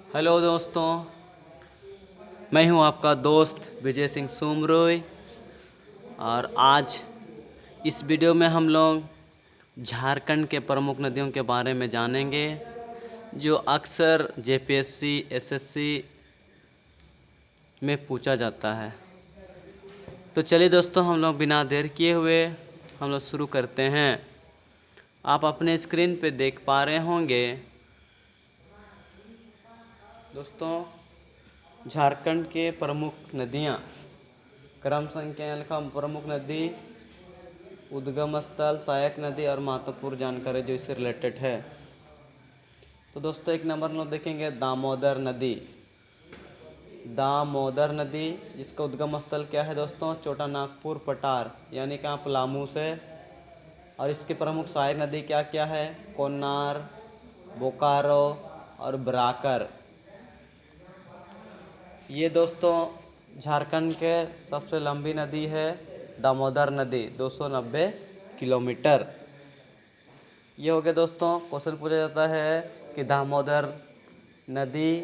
Hello दोस्तों, मैं हूं आपका दोस्त विजय सिंह सोमरोय। और आज इस वीडियो में हम लोग झारखंड के प्रमुख नदियों के बारे में जानेंगे, जो अक्सर जेपीएससी एसएससी में पूछा जाता है। तो चलिए दोस्तों, हम लोग बिना देर किए हुए हम लोग शुरू करते हैं। आप अपने स्क्रीन पे देख पा रहे होंगे दोस्तों, झारखंड के प्रमुख नदियाँ। क्रम संख्या लिखा, प्रमुख नदी, उद्गम स्थल, सहायक नदी और महत्वपूर्ण जानकारी जो इससे रिलेटेड है। तो दोस्तों, एक नंबर में देखेंगे दामोदर नदी। दामोदर नदी, इसका उद्गम स्थल क्या है दोस्तों? छोटा नागपुर पटार, यानी कहाँ, पलामू से। और इसकी प्रमुख सहायक नदी क्या क्या है? कोन्नार, बोकारो और ब्राकर। ये दोस्तों झारखंड के सबसे लंबी नदी है दामोदर नदी, 290 किलोमीटर। ये हो गया दोस्तों। क्वेश्चन पूछा जाता है कि दामोदर नदी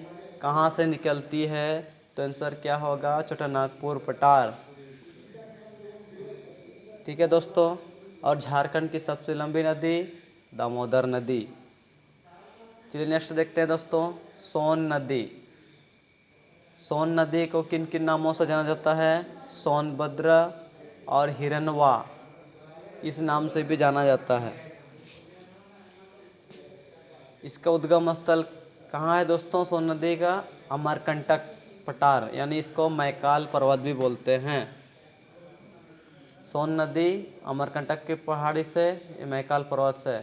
कहाँ से निकलती है, तो आंसर क्या होगा? छोटा नागपुर पटार। ठीक है दोस्तों। और झारखंड की सबसे लंबी नदी दामोदर नदी। चलिए नेक्स्ट देखते हैं दोस्तों, सोन नदी। सोन नदी को किन किन नामों से जाना जाता है? सोनभद्र और हिरनवा, इस नाम से भी जाना जाता है। इसका उद्गम स्थल कहाँ है दोस्तों सोन नदी का? अमरकंटक पठार, यानी इसको मैकाल पर्वत भी बोलते हैं। सोन नदी अमरकंटक की पहाड़ी से, मैकाल पर्वत से।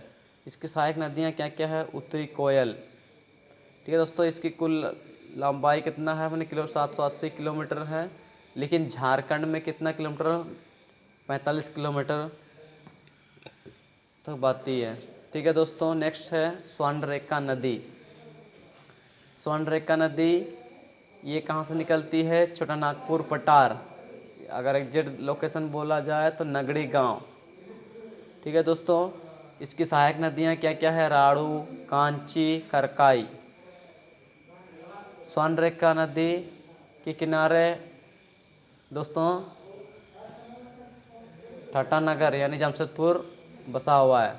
इसकी सहायक नदियाँ क्या क्या है? उत्तरी कोयल। ठीक है दोस्तों, इसकी कुल लंबाई कितना है अपने किलो? 780 किलोमीटर है। लेकिन झारखंड में कितना किलोमीटर? 45 किलोमीटर तक बाती है। ठीक है दोस्तों, नेक्स्ट है स्वर्णरेखा नदी। स्वर्णरेखा नदी ये कहाँ से निकलती है? छोटा नागपुर पटार। अगर एग्जैक्ट लोकेशन बोला जाए तो नगड़ी गांव। ठीक है दोस्तों, इसकी सहायक नदियाँ क्या क्या है? राड़ू, कांची, करकाई। स्वर्णरेखा नदी के किनारे दोस्तों टाटानगर यानी जमशेदपुर बसा हुआ है।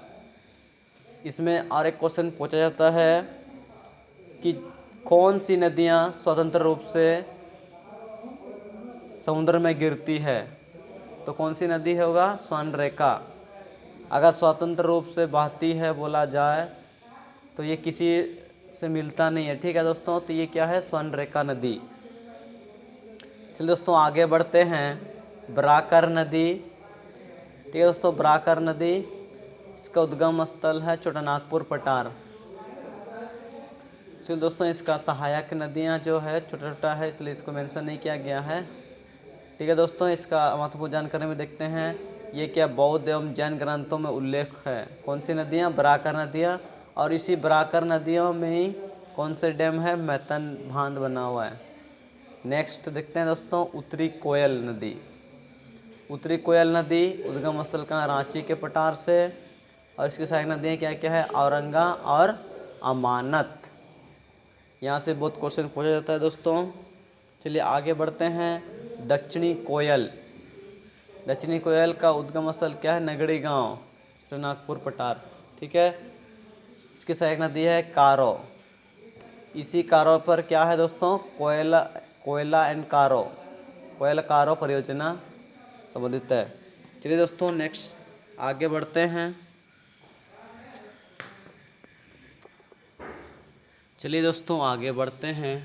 इसमें और एक क्वेश्चन पूछा जाता है कि कौन सी नदियां स्वतंत्र रूप से समुद्र में गिरती है? तो कौन सी नदी होगा? स्वर्णरेखा। अगर स्वतंत्र रूप से बहती है बोला जाए तो ये किसी से मिलता नहीं है। ठीक है दोस्तों, तो ये क्या है? स्वर्णरेखा नदी। चलिए दोस्तों आगे बढ़ते हैं। ब्राकर नदी। ठीक है दोस्तों, ब्राकर नदी, इसका उद्गम स्थल है छोटा नागपुर पटार। चलिए दोस्तों, इसका सहायक नदियां जो है छोटा छोटा है, इसलिए इसको मेंशन नहीं किया गया है। ठीक है दोस्तों, इसका महत्वपूर्ण जानकारी में देखते हैं। ये क्या बौद्ध एवं जैन ग्रंथों में उल्लेख है? कौन सी नदियाँ? ब्राकर नदियाँ। और इसी ब्राकर नदियों में ही कौन से डैम है? मैतन बांध बना हुआ है। नेक्स्ट देखते हैं दोस्तों, उत्तरी कोयल नदी। उत्तरी कोयल नदी उद्गम स्थल का रांची के पठार से। और इसकी सहायक नदियाँ क्या क्या है? औरंगा और अमानत। यहाँ से बहुत क्वेश्चन पूछा जाता है दोस्तों। चलिए आगे बढ़ते हैं। दक्षिणी कोयल। दक्षिणी कोयल का उद्गम स्थल क्या है? नगड़ी गांव, तो नागपुर पठार। ठीक है, इसकी सहायक नदी है कारो। इसी कारो पर क्या है दोस्तों? कोयला एंड कारो, कोयल कारो परियोजना संबंधित है। चलिए दोस्तों नेक्स्ट आगे बढ़ते हैं। चलिए दोस्तों आगे बढ़ते हैं।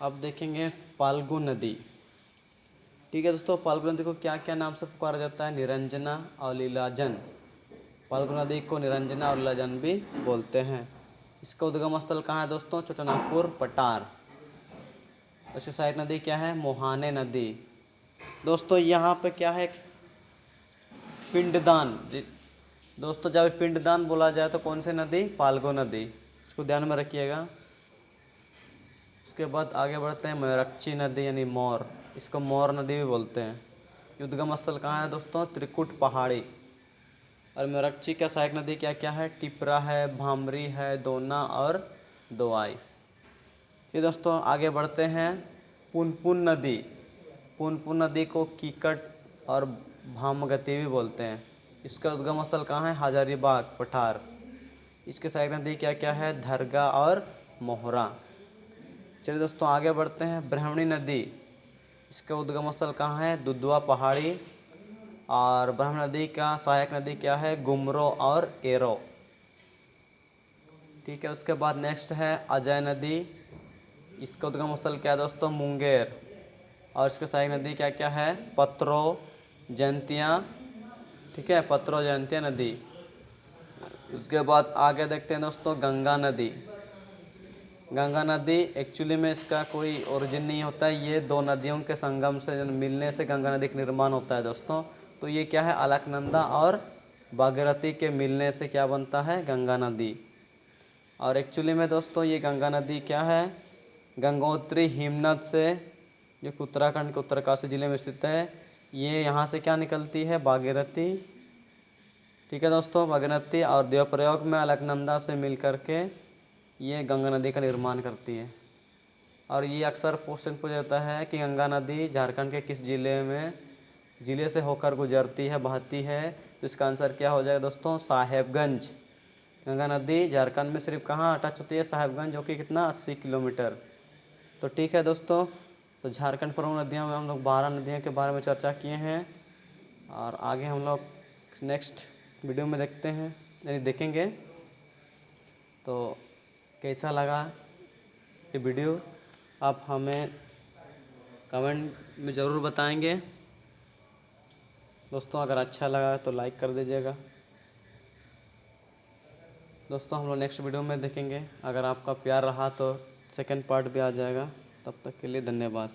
अब देखेंगे फाल्गु नदी। ठीक है दोस्तों, फाल्गु नदी को क्या क्या नाम से पुकारा जाता है? निरंजना और लीलाजन। फाल्गु नदी को निरंजना और लीलाजन भी बोलते हैं। इसका उद्गम स्थल कहाँ है दोस्तों? छोटा नागपुर पटार। इसकी सहायक नदी क्या है? मोहाने नदी। दोस्तों यहाँ पे क्या है? पिंडदान। दोस्तों जब पिंडदान बोला जाए तो कौन सी नदी? फाल्गु नदी, इसको ध्यान में रखिएगा। उसके बाद आगे बढ़ते हैं। मयूरक्षी नदी यानी मोर, इसको मोर नदी भी बोलते हैं। उद्गम स्थल कहाँ है दोस्तों? त्रिकुट पहाड़ी। और मयूरक्षी का सहायक नदी क्या क्या है? टिपरा है, भामरी है, दोना और दोआई। चलिए दोस्तों आगे बढ़ते हैं। पुनपुन नदी, पुनपुन नदी को कीकट और भामगती भी बोलते हैं। इसका उद्गम स्थल कहाँ है? हजारीबाग पठार। इसके सहायक नदी क्या क्या है? धरगा और मोहरा। चलिए दोस्तों आगे बढ़ते हैं। ब्राह्मणी नदी, इसका उद्गम स्थल कहाँ है? दुधवा पहाड़ी। और ब्रह्म नदी का सहायक नदी क्या है? गुमरो और एरो। ठीक है, उसके बाद नेक्स्ट है अजय नदी। इसका उद्गम स्थल क्या है दोस्तों? मुंगेर। और इसके सहायक नदी क्या क्या है? पत्रो, जयंतिया। ठीक है, पत्रो जयंतिया नदी। उसके बाद आगे देखते हैं दोस्तों गंगा नदी। गंगा नदी एक्चुअली में इसका कोई ओरिजिन नहीं होता है, ये दो नदियों के संगम से मिलने से गंगा नदी का निर्माण होता है दोस्तों। तो ये क्या है? अलकनंदा और भागीरथी के मिलने से क्या बनता है? गंगा नदी। और एक्चुअली में दोस्तों ये गंगा नदी क्या है? गंगोत्री हिमनद से, जो उत्तराखंड के उत्तरकाशी जिले में स्थित है, ये यहाँ से क्या निकलती है? भागीरथी। ठीक है दोस्तों, भागीरथी और देवप्रयाग में अलकनंदा से मिल करके ये गंगा नदी का निर्माण करती है। और ये अक्सर क्वेश्चन पूछा जाता है कि गंगा नदी झारखंड के किस जिले से होकर गुजरती है, बहती है? तो इसका आंसर क्या हो जाएगा दोस्तों? साहेबगंज। गंगा नदी झारखंड में सिर्फ कहाँ टच होती है? साहेबगंज, जो कि कितना? 80 किलोमीटर। तो ठीक है दोस्तों, तो झारखंड प्रमुख नदियों में हम लोग 12 नदियों के बारे में चर्चा किए हैं। और आगे हम लोग नेक्स्ट वीडियो में देखते हैं, यानी देखेंगे। तो कैसा लगा ये वीडियो आप हमें कमेंट में ज़रूर बताएंगे दोस्तों। अगर अच्छा लगा तो लाइक कर दीजिएगा दोस्तों। हम लोग नेक्स्ट वीडियो में देखेंगे। अगर आपका प्यार रहा तो सेकंड पार्ट भी आ जाएगा। तब तक के लिए धन्यवाद।